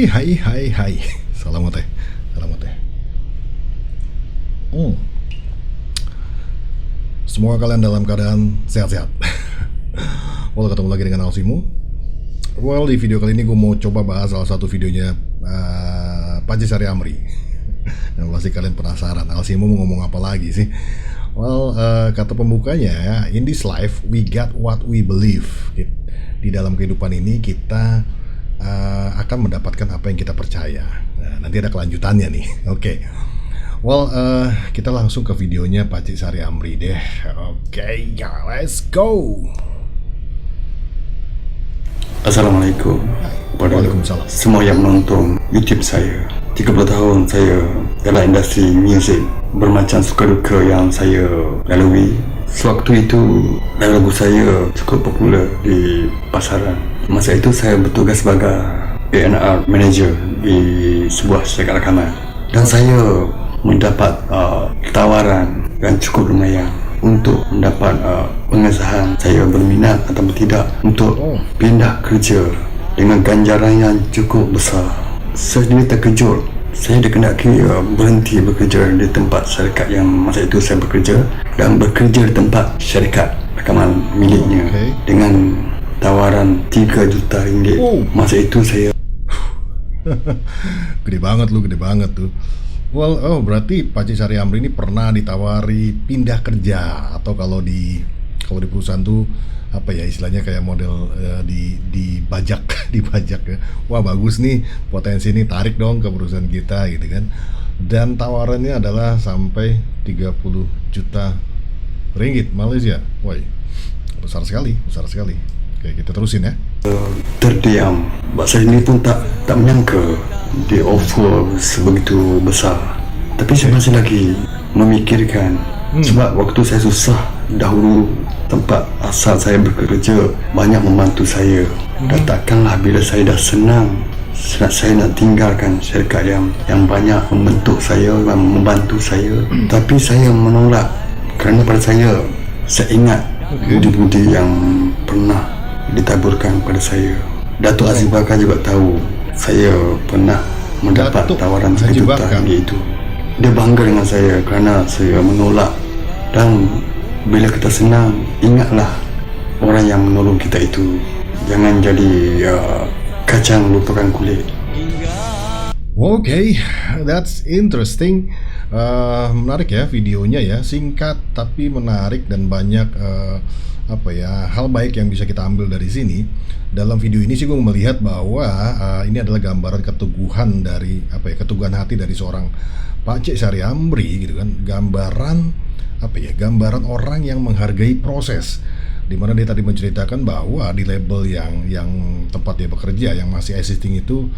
Hai. Salam teh. Salam teh. Semoga kalian dalam keadaan sehat-sehat. Ketemu lagi dengan Alsimu. Di video kali ini gue mau coba bahas salah satu videonya Paji Sari Amri. Dan pasti kalian penasaran, Alsimu mau ngomong apa lagi sih? Kata pembukanya, in this life we got what we believe. Di dalam kehidupan ini kita akan mendapatkan apa yang kita percaya. Nah, nanti ada kelanjutannya nih. Oke. Kita langsung ke videonya Pak Cik Sari Amri deh. Oke, let's go. Assalamualaikum. Waalaikumsalam. Semua yang menonton YouTube saya. 30 tahun saya dalam industri musik. Bermacam suka duka yang saya lalui. Sewaktu itu lagu saya cukup popular di pasaran. Masa itu saya bertugas sebagai A&R manager di sebuah syarikat rakaman. Dan saya mendapat tawaran yang cukup lumayan untuk mendapat pengesahan saya berminat atau tidak untuk pindah kerja dengan ganjaran yang cukup besar. Saya sendiri terkejut. Saya dikehendaki berhenti bekerja di tempat syarikat yang masa itu saya bekerja dan bekerja di tempat syarikat rakaman miliknya dengan tawaran 3 juta ringgit. Masa itu saya Gede banget tuh. Berarti Pak Cik Sari Amri ini pernah ditawari pindah kerja, atau kalau di perusahaan tuh apa ya istilahnya, kayak model dibajak dibajak ya. Wah, bagus nih, potensi ini, tarik dong ke perusahaan kita gitu kan. Dan tawarannya adalah sampai 30 juta ringgit Malaysia. Wah, besar sekali. Oke, kita terusin ya. terdiam. Saya ini pun tak menyangka di offer sebegitu besar. Tapi saya masih lagi memikirkan. Sebab waktu saya susah dahulu, tempat asal saya bekerja banyak membantu saya. Dan takkanlah bila saya dah senang, saya nak tinggalkan syarikat yang banyak membentuk saya dan membantu saya. Tapi saya menolak kerana pada saya ingat budi-budi yang pernah ditaburkan pada saya. Datuk Aziz Bakar juga tahu saya pernah mendapat tawaran 1 juta ringgit itu. Dia bangga dengan saya kerana saya menolak. Dan bila kita senang, ingatlah orang yang menolong kita itu. Jangan jadi kacang lupakan kulit. Oke, that's interesting. Menarik ya videonya ya, singkat tapi menarik dan banyak hal baik yang bisa kita ambil dari sini. Dalam video ini sih gue melihat bahwa ini adalah gambaran keteguhan dari keteguhan hati dari seorang Pak Cik Sari Amri gitu kan. Gambaran orang yang menghargai proses, dimana dia tadi menceritakan bahwa di label yang tempat dia bekerja yang masih existing itu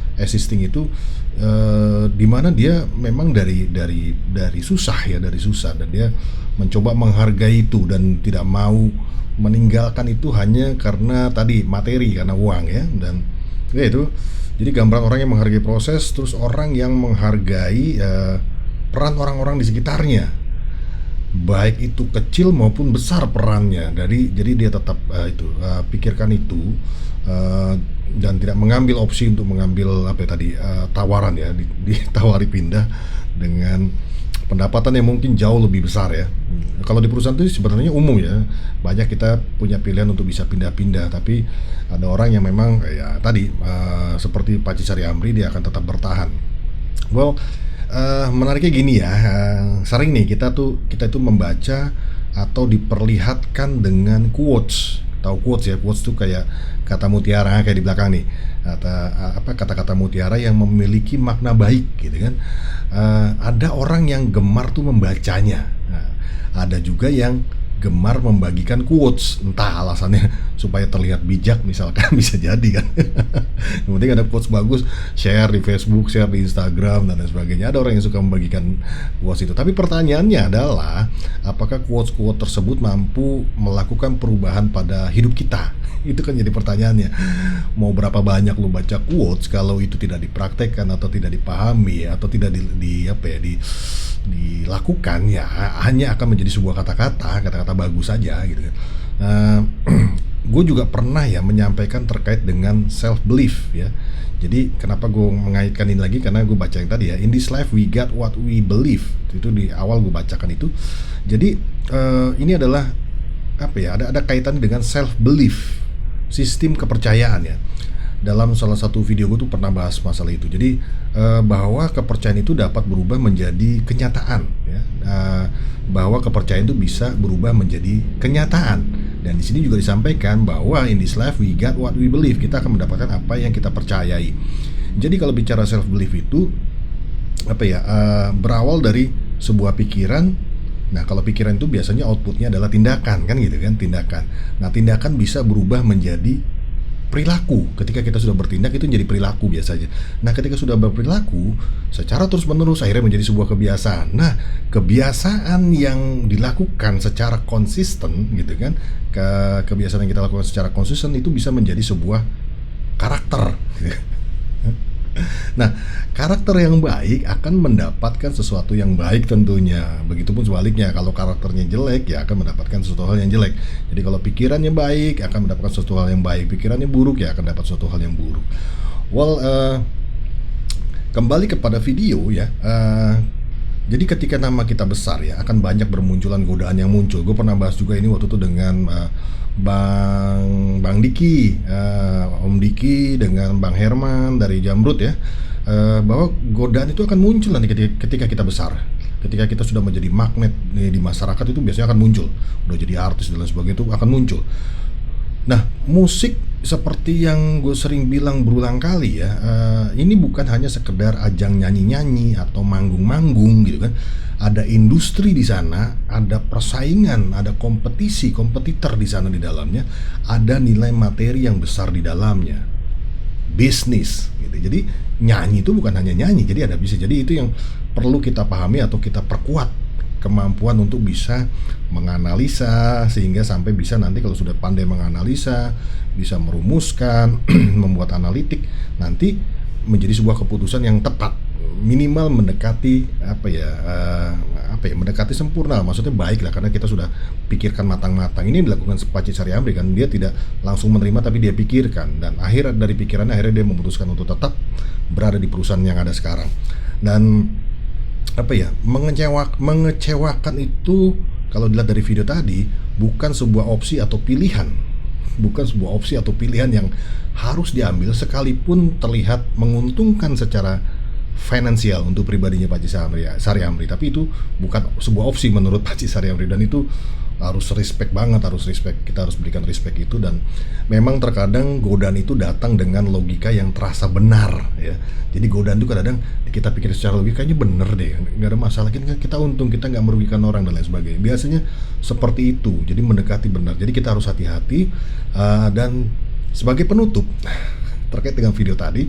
dimana dia memang dari susah dan dia mencoba menghargai itu dan tidak mau meninggalkan itu hanya karena tadi materi, karena uang ya. Dan ya itu, jadi gambaran orang yang menghargai proses, terus orang yang menghargai peran orang-orang di sekitarnya, baik itu kecil maupun besar perannya. Jadi dia tetap pikirkan itu dan tidak mengambil opsi untuk mengambil tawaran ya, ditawari pindah dengan pendapatan yang mungkin jauh lebih besar ya. Kalau di perusahaan itu sebenarnya umum ya, banyak kita punya pilihan untuk bisa pindah-pindah, tapi ada orang yang memang seperti Pak Cik Sari Amri, dia akan tetap bertahan. Menariknya gini ya, sering nih kita itu membaca atau diperlihatkan dengan quotes. Tahu quotes ya? Quotes itu kayak kata mutiara kayak di belakang nih, kata-kata mutiara yang memiliki makna baik gitu kan. Ada orang yang gemar tuh membacanya. Nah, ada juga yang gemar membagikan quotes, entah alasannya supaya terlihat bijak misalkan, bisa jadi kan. Yang penting ada quotes bagus, share di Facebook, share di Instagram dan lain sebagainya. Ada orang yang suka membagikan quotes itu. Tapi pertanyaannya adalah, apakah quotes-quotes tersebut mampu melakukan perubahan pada hidup kita? Itu kan jadi pertanyaannya. Mau berapa banyak lu baca quotes, kalau itu tidak dipraktekkan atau tidak dipahami atau tidak dilakukan, ya hanya akan menjadi sebuah kata-kata bagus saja gitu kan. gue juga pernah ya menyampaikan terkait dengan self belief ya. Jadi kenapa gue mengaitkan ini lagi, karena gue baca yang tadi ya, in this life we got what we believe, itu di awal gue bacakan itu. Jadi ini adalah apa ya, ada kaitan dengan self belief, sistem kepercayaan ya. Dalam salah satu video gue tuh pernah bahas masalah itu. Jadi bahwa kepercayaan itu dapat berubah menjadi kenyataan ya. Bahwa kepercayaan itu bisa berubah menjadi kenyataan. Dan di sini juga disampaikan bahwa in this life we got what we believe. Kita akan mendapatkan apa yang kita percayai. Jadi kalau bicara self belief itu apa ya, berawal dari sebuah pikiran. Nah, kalau pikiran itu biasanya outputnya adalah tindakan, kan gitu kan, tindakan. Nah, tindakan bisa berubah menjadi perilaku. Ketika kita sudah bertindak itu menjadi perilaku biasanya. Nah, ketika sudah berperilaku secara terus-menerus akhirnya menjadi sebuah kebiasaan. Nah, kebiasaan yang dilakukan secara konsisten gitu kan, kebiasaan yang kita lakukan secara konsisten itu bisa menjadi sebuah karakter. Nah, karakter yang baik akan mendapatkan sesuatu yang baik tentunya. Begitupun sebaliknya, kalau karakternya jelek ya akan mendapatkan sesuatu hal yang jelek. Jadi kalau pikirannya baik akan mendapatkan sesuatu hal yang baik, pikirannya buruk ya akan dapat sesuatu hal yang buruk. Well, kembali kepada video ya. Jadi ketika nama kita besar ya, akan banyak bermunculan godaan yang muncul. Gue pernah bahas juga ini waktu itu dengan Bang Diki, Om Diki dengan Bang Herman dari Jamrut ya, bahwa godaan itu akan muncul nanti ketika kita besar. Ketika kita sudah menjadi magnet di masyarakat itu biasanya akan muncul. Udah jadi artis dan lain sebagainya itu akan muncul. Nah, musik seperti yang gue sering bilang berulang kali ya, ini bukan hanya sekedar ajang nyanyi-nyanyi atau manggung-manggung gitu kan. Ada industri di sana, ada persaingan, ada kompetitor di sana di dalamnya, ada nilai materi yang besar di dalamnya, bisnis gitu. Jadi nyanyi itu bukan hanya nyanyi, jadi ada bisnis. Jadi itu yang perlu kita pahami atau kita perkuat kemampuan untuk bisa menganalisa, sehingga sampai bisa nanti kalau sudah pandai menganalisa, bisa merumuskan, membuat analitik, nanti menjadi sebuah keputusan yang tepat, minimal mendekati mendekati sempurna, maksudnya baik lah, karena kita sudah pikirkan matang-matang. Ini dilakukan Paci Sari Amri kan, dia tidak langsung menerima tapi dia pikirkan, dan akhir dari pikirannya akhirnya dia memutuskan untuk tetap berada di perusahaan yang ada sekarang. Dan mengecewakan itu kalau dilihat dari video tadi bukan sebuah opsi atau pilihan, yang harus diambil sekalipun terlihat menguntungkan secara finansial untuk pribadinya Paci Sari Amri, tapi itu bukan sebuah opsi menurut Paci Sari Amri, dan itu harus respect banget, kita harus berikan respect itu. Dan memang terkadang godaan itu datang dengan logika yang terasa benar ya. Jadi godaan itu kadang kita pikir secara logikanya bener deh, nggak ada masalah, kita untung, kita nggak merugikan orang dan lain sebagainya. Biasanya seperti itu, jadi mendekati benar. Jadi kita harus hati-hati. Dan sebagai penutup terkait dengan video tadi,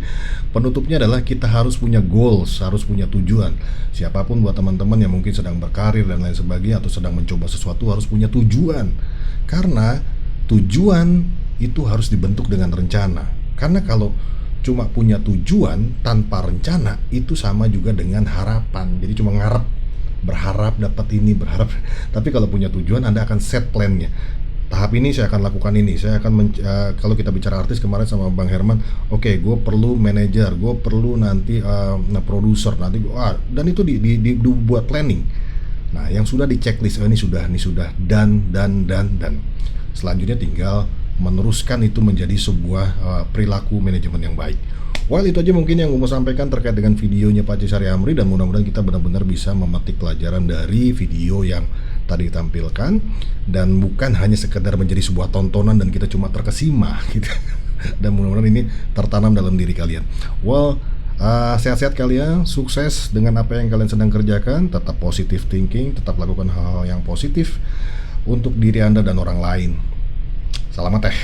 penutupnya adalah kita harus punya goals, harus punya tujuan. Siapapun buat teman-teman yang mungkin sedang berkarir dan lain sebagainya, atau sedang mencoba sesuatu, harus punya tujuan. Karena tujuan itu harus dibentuk dengan rencana. Karena kalau cuma punya tujuan tanpa rencana, itu sama juga dengan harapan. Jadi cuma berharap dapat ini, tapi kalau punya tujuan, Anda akan set plan-nya. Tahap ini saya akan lakukan ini, saya akan kalau kita bicara artis kemarin sama Bang Herman, oke, gue perlu manajer, gue perlu nanti produser, nanti dan itu dibuat planning. Nah, yang sudah di checklist, ini sudah dan selanjutnya tinggal meneruskan itu menjadi sebuah perilaku manajemen yang baik. Well, itu aja mungkin yang gue mau sampaikan terkait dengan videonya Paci Sari Amri, dan mudah-mudahan kita benar-benar bisa memetik pelajaran dari video yang tadi ditampilkan, dan bukan hanya sekedar menjadi sebuah tontonan dan kita cuma terkesima gitu. Dan mudah-mudahan ini tertanam dalam diri kalian. Well, sehat-sehat kalian, sukses dengan apa yang kalian sedang kerjakan, tetap positive thinking, tetap lakukan hal-hal yang positif untuk diri Anda dan orang lain. Selamat teh.